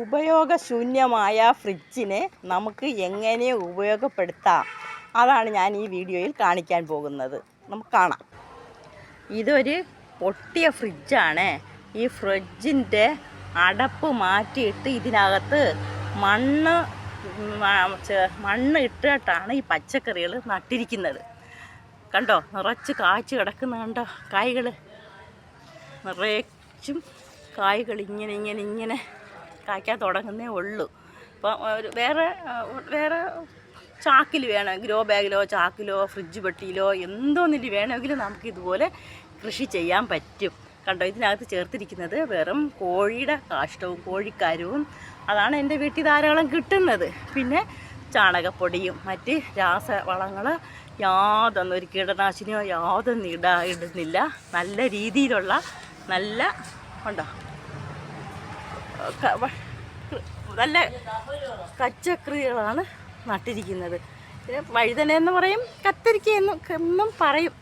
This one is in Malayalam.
ഉപയോഗശൂന്യമായ ഫ്രിഡ്ജിനെ നമുക്ക് എങ്ങനെ ഉപയോഗപ്പെടുത്താം, അതാണ് ഞാൻ ഈ വീഡിയോയിൽ കാണിക്കാൻ പോകുന്നത്. നമുക്ക് കാണാം. ഇതൊരു പൊട്ടിയ ഫ്രിഡ്ജാണ്. ഈ ഫ്രിഡ്ജിൻ്റെ അടപ്പ് മാറ്റിയിട്ട് ഇതിനകത്ത് മണ്ണ് ഇട്ടിട്ടാണ് ഈ പച്ചക്കറികൾ നട്ടിരിക്കുന്നത്. കണ്ടോ, നിറച്ച് കായ്ച്ച് കിടക്കുന്ന കണ്ടോ കായ്കൾ, നിറച്ചും കായ്കൾ ഇങ്ങനെ കായ്ക്കാൻ തുടങ്ങുന്നേ ഉള്ളൂ. അപ്പം വേറെ ചാക്കിൽ വേണം, ഗ്രോ ബാഗിലോ ചാക്കിലോ ഫ്രിഡ്ജ് പെട്ടിയിലോ എന്തോന്നില്ല വേണമെങ്കിലും നമുക്ക് ഇതുപോലെ കൃഷി ചെയ്യാൻ പറ്റും. കണ്ടോ, ഇതിനകത്ത് ചേർത്തിരിക്കുന്നത് വെറും കോഴിയുടെ കാഷ്ടവും കോഴിക്കാരവും. അതാണ് എൻ്റെ വീട്ടിൽ ധാരാളം കിട്ടുന്നത്. പിന്നെ ചാണകപ്പൊടിയും മറ്റ് രാസവളങ്ങൾ യാതൊന്നൊരു കീടനാശിനിയോ യാതൊന്നും ഇടുന്നില്ല. നല്ല രീതിയിലുള്ള നല്ല ഉണ്ടോ നല്ല പച്ചക്കറികളാണ് നട്ടിരിക്കുന്നത്. വഴുതന എന്ന് പറയും, കത്തിരിക്ക എന്നും പറയും.